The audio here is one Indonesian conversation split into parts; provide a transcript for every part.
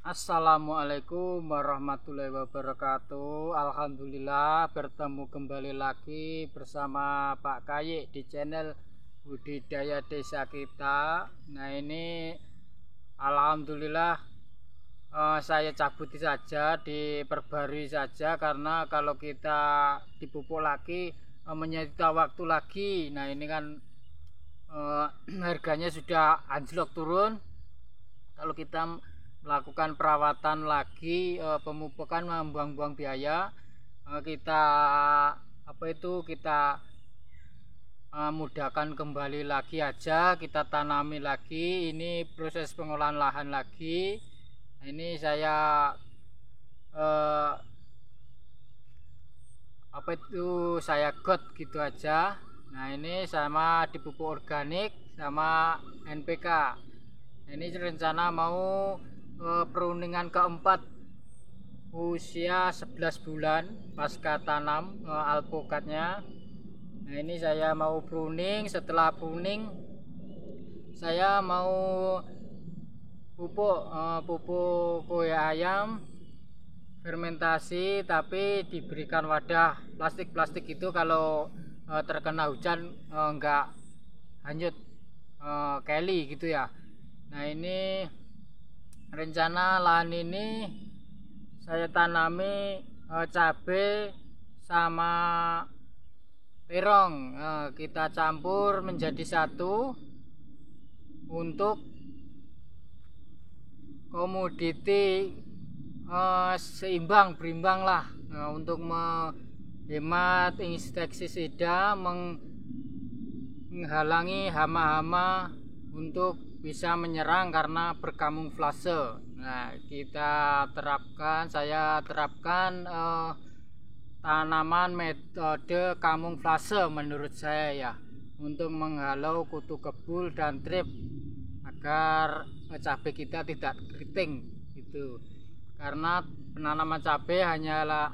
Assalamualaikum warahmatullahi wabarakatuh. Alhamdulillah bertemu kembali lagi bersama Pak Kayik di channel Budidaya Desa Kita. Nah ini Alhamdulillah saya cabut saja, diperbarui saja, karena kalau kita dipupuk lagi menyita waktu lagi. Nah ini kan harganya sudah anjlok turun. Kalau kita melakukan perawatan lagi, pemupukan membuang-buang biaya, kita mudahkan kembali lagi aja, kita tanami lagi. Ini proses pengolahan lahan lagi. Nah, ini saya saya got gitu aja. Nah ini sama dipupuk organik sama NPK. Ini rencana mau peruningan keempat usia 11 bulan pasca tanam alpukatnya. Nah ini saya mau pruning. Setelah pruning saya mau pupuk kue ayam fermentasi, tapi diberikan wadah plastik itu, kalau terkena hujan enggak hanyut keli gitu ya. Nah ini rencana lahan ini saya tanami cabai sama terong, kita campur menjadi satu untuk komoditi seimbang, berimbang lah, untuk menghemat insektisida, menghalangi hama-hama untuk bisa menyerang karena berkamuflase. Nah saya terapkan tanaman metode kamuflase menurut saya ya, untuk menghalau kutu kebul dan trip agar cabai kita tidak keriting gitu. Karena penanaman cabai hanyalah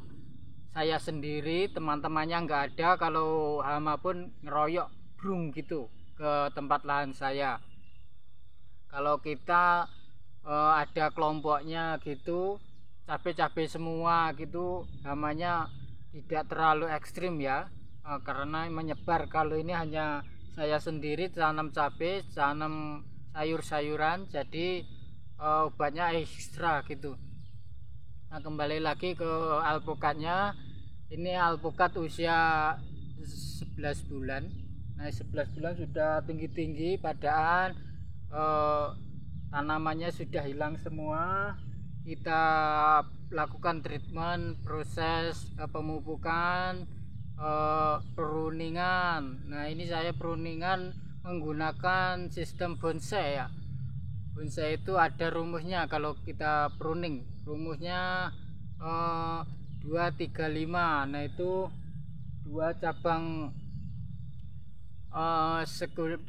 saya sendiri, teman-temannya nggak ada. Kalau hama pun ngeroyok brung gitu ke tempat lahan saya. Kalau kita ada kelompoknya gitu, cabai-cabai semua gitu, hamanya tidak terlalu ekstrim ya, karena menyebar. Kalau ini hanya saya sendiri tanam cabai, tanam sayur-sayuran, jadi obatnya ekstra gitu. Nah kembali lagi ke alpukatnya. Ini alpukat usia 11 bulan. Nah 11 bulan sudah tinggi-tinggi, padahal tanamannya sudah hilang semua. Kita lakukan treatment, proses pemupukan, peruningan. Nah ini saya peruningan menggunakan sistem bonsai ya. Bonsai itu ada rumusnya. Kalau kita pruning, rumusnya 235. Nah itu 2 cabang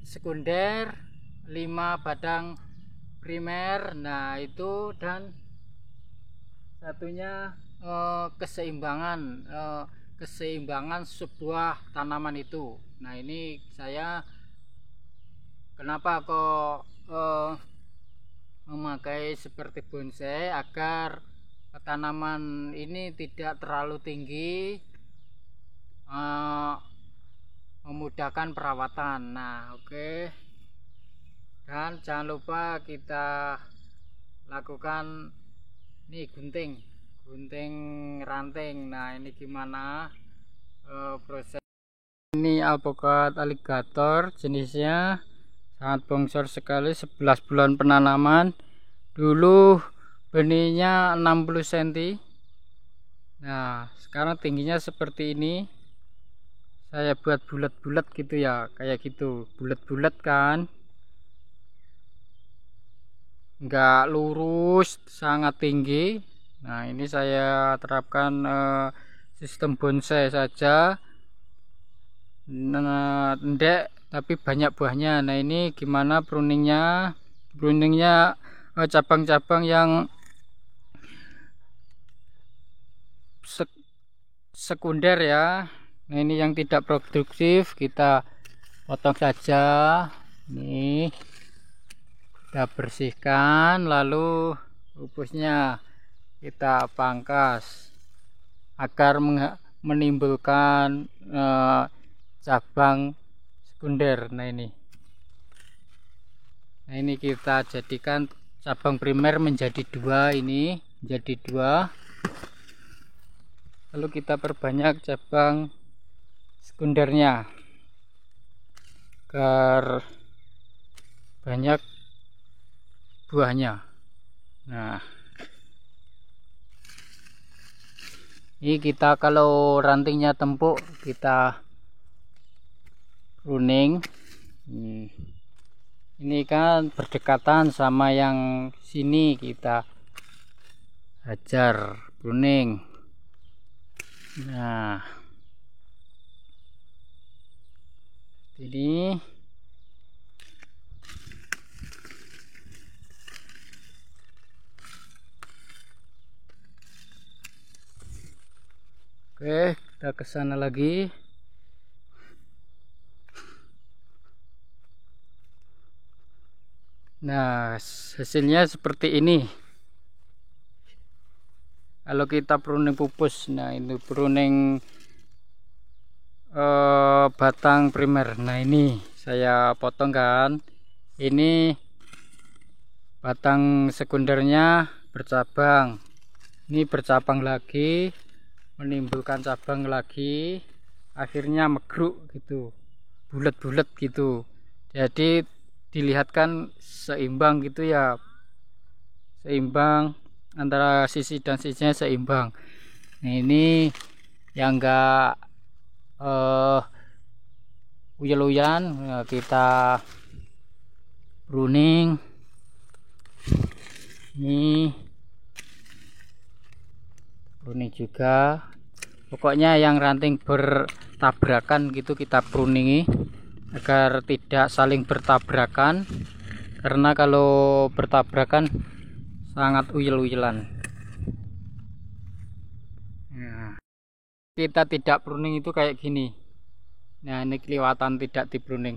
sekunder, 5 badang primer. Nah itu, dan satunya keseimbangan sebuah tanaman itu. Nah ini saya kenapa kok memakai seperti bonsai, agar tanaman ini tidak terlalu tinggi, memudahkan perawatan. Nah oke. Dan jangan lupa kita lakukan ini gunting ranting. Nah ini gimana proses. Ini alpukat aligator, jenisnya sangat bongsor sekali, 11 bulan penanaman. Dulu benihnya 60 cm. Nah sekarang tingginya seperti ini. Saya buat bulat-bulat gitu ya, kayak gitu, bulat-bulat kan, enggak lurus, sangat tinggi. Nah ini saya terapkan sistem bonsai saja. Nah, ndek tapi banyak buahnya. Nah ini gimana pruningnya? Cabang-cabang yang sekunder ya. Nah ini yang tidak produktif kita potong saja. Nih kita bersihkan, lalu pupusnya kita pangkas agar menimbulkan cabang sekunder. Nah ini kita jadikan cabang primer menjadi dua, ini menjadi dua, lalu kita perbanyak cabang sekundernya agar banyak buahnya. Nah ini kita kalau rantingnya tempuk kita pruning. Ini kan berdekatan sama yang sini, kita hajar pruning. Nah ini oke, kita ke sana lagi. Nah hasilnya seperti ini kalau kita pruning pupus. Nah ini pruning batang primer. Nah ini saya potong kan, ini batang sekundernya bercabang, ini bercabang lagi, menimbulkan cabang lagi, akhirnya megruk gitu, bulat-bulat gitu. Jadi dilihatkan seimbang gitu ya, seimbang antara sisi dan sisinya seimbang. Nah ini yang enggak uyel-uyelan kita pruning. Ini pruning juga, pokoknya yang ranting bertabrakan gitu kita pruningi agar tidak saling bertabrakan, karena kalau bertabrakan sangat uyel-uyelan. Nah, kita tidak pruning itu kayak gini. Nah ini kelihatan tidak di pruning,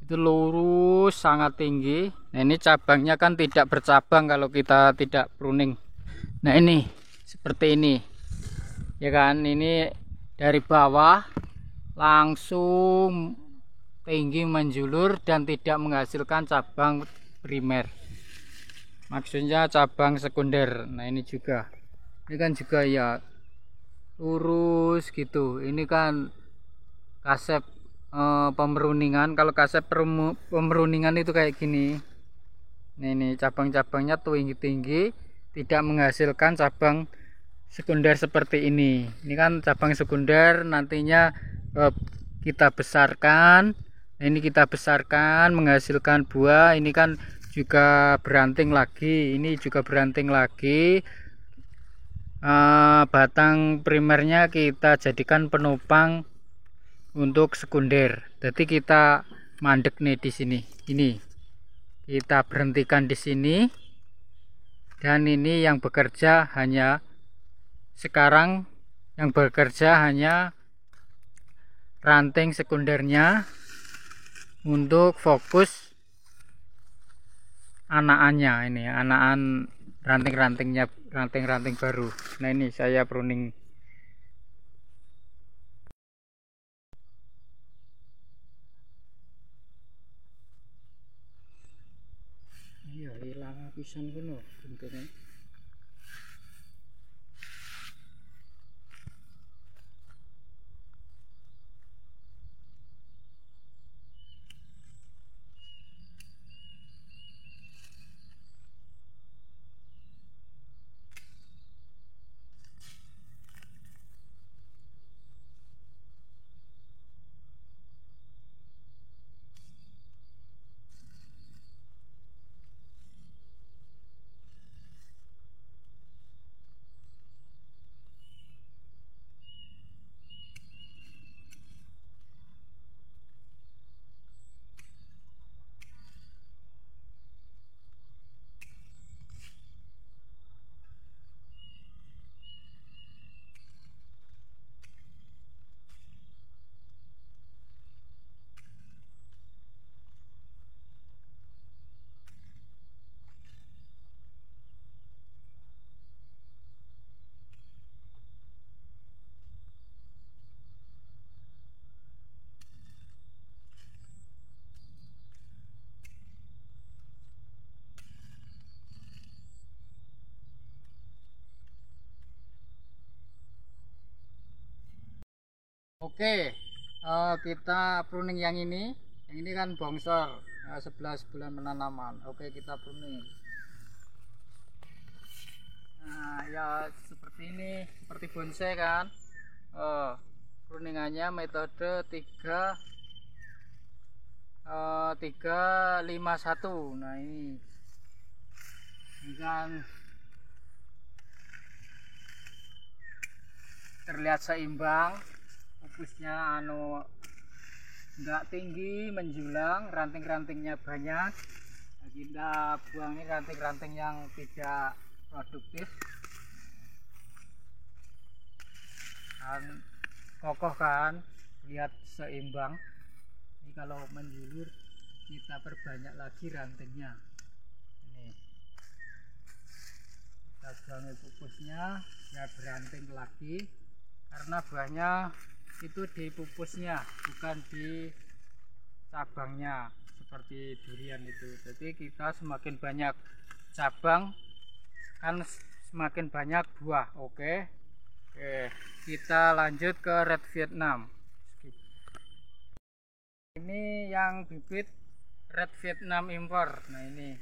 itu lurus sangat tinggi. Nah ini cabangnya kan tidak bercabang kalau kita tidak pruning. Nah ini seperti ini ya kan, ini dari bawah langsung tinggi menjulur dan tidak menghasilkan cabang primer, maksudnya cabang sekunder. Nah ini juga, ini kan juga ya lurus gitu. Ini kan kasep pemeruningan. Kalau kasep pemeruningan itu kayak gini. Nah ini cabang-cabangnya tinggi-tinggi, tidak menghasilkan cabang sekunder seperti ini. Ini kan cabang sekunder, nantinya kita besarkan. Nah ini kita besarkan menghasilkan buah. Ini kan juga beranting lagi, ini juga beranting lagi. Batang primernya kita jadikan penopang untuk sekunder. Jadi kita mandek nih di sini. Ini kita berhentikan di sini, dan ini yang bekerja hanya sekarang, yang bekerja hanya ranting sekundernya untuk fokus anakannya. Ini anakan ranting-rantingnya, ranting-ranting baru. Nah ini saya pruning. Iya hilang pisan kuno bentuknya. Oke, kita pruning yang ini kan bongsor 11 bulan penanaman. Oke, kita pruning. Nah ya seperti ini, seperti bonsai kan. Pruningannya metode 351. Nah ini kan terlihat seimbang, pupusnya enggak tinggi menjulang, ranting-rantingnya banyak. Nah, kita buangin ranting-ranting yang tidak produktif kan, kokoh kan, lihat seimbang. Ini kalau menjulur kita perbanyak lagi rantingnya. Ini kita buangin pupusnya ya, beranting lagi karena buahnya itu di pupusnya bukan di cabangnya seperti durian itu. Jadi kita semakin banyak cabang kan semakin banyak buah. Oke, kita lanjut ke Red Vietnam. Ini yang bibit Red Vietnam impor. Nah ini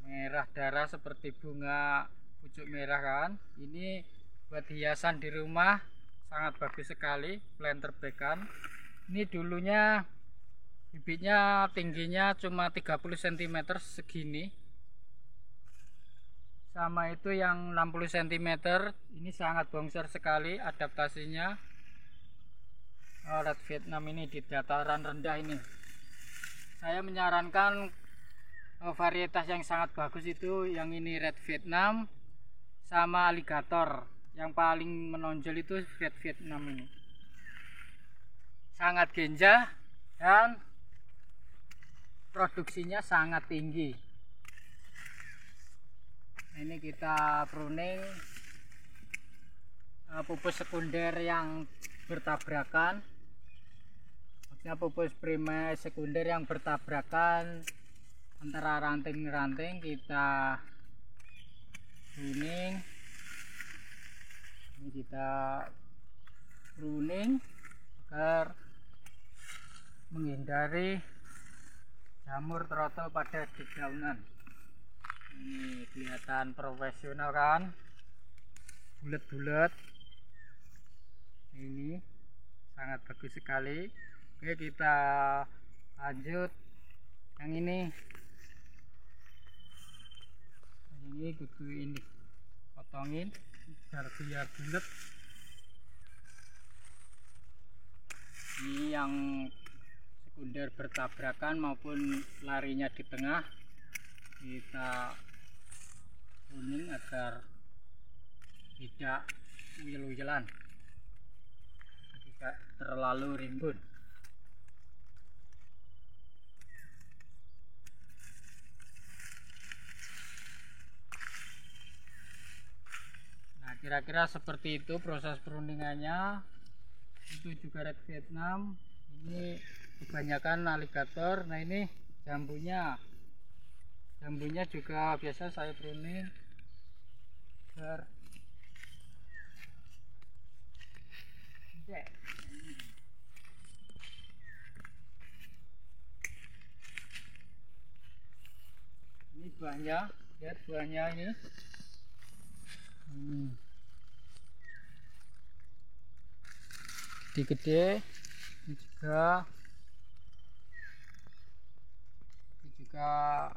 merah darah seperti bunga pucuk merah kan. Ini buat hiasan di rumah sangat bagus sekali, planter bekan. Ini dulunya bibitnya tingginya cuma 30 cm segini, sama itu yang 60 cm. Ini sangat bongsor sekali adaptasinya. Red Vietnam ini di dataran rendah ini. Saya menyarankan varietas yang sangat bagus itu yang ini Red Vietnam sama Alligator. Yang paling menonjol itu Red Vietnam ini. Sangat genjah dan produksinya sangat tinggi. Ini kita pruning pupus sekunder yang bertabrakan. Maksudnya pupus primer sekunder yang bertabrakan antara ranting-ranting kita pruning. Ini kita pruning agar menghindari jamur trotol pada dedaunan. Ini kelihatan profesional kan, bulat-bulat. Ini sangat bagus sekali. Oke, kita lanjut yang ini. Ini kudu ini potongin biar bulat. Ini yang sekunder bertabrakan maupun larinya di tengah kita pruning agar tidak uyel-uyelan, tidak terlalu rimbun. Nah kira-kira seperti itu proses pruningannya. Itu juga Red Vietnam, ini kebanyakan Alligator. Nah ini jambunya juga biasa saya pruning agar ini buahnya, lihat buahnya ini. Gede, ini juga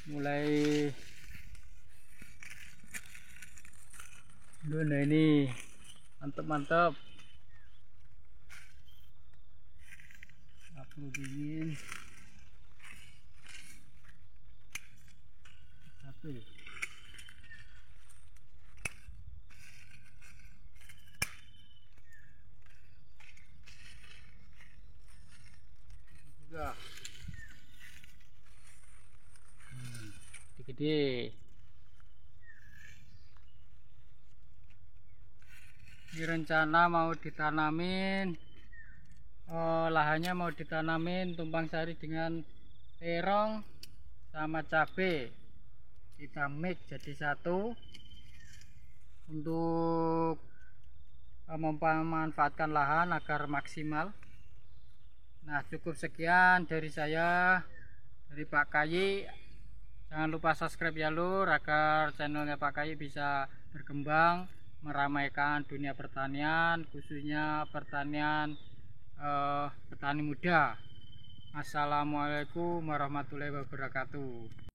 mulai nah ini mantap, perlu dingin satu. Juga gede. Ini rencana mau ditanamin, lahannya mau ditanamin tumpang sari dengan terong sama cabai, kita mix jadi satu. Untuk memanfaatkan lahan agar maksimal. Nah, cukup sekian dari saya, dari Pak Kayi. Jangan lupa subscribe ya lur, agar channelnya Pak Kayi bisa berkembang, meramaikan dunia pertanian, khususnya pertanian petani muda. Assalamualaikum warahmatullahi wabarakatuh.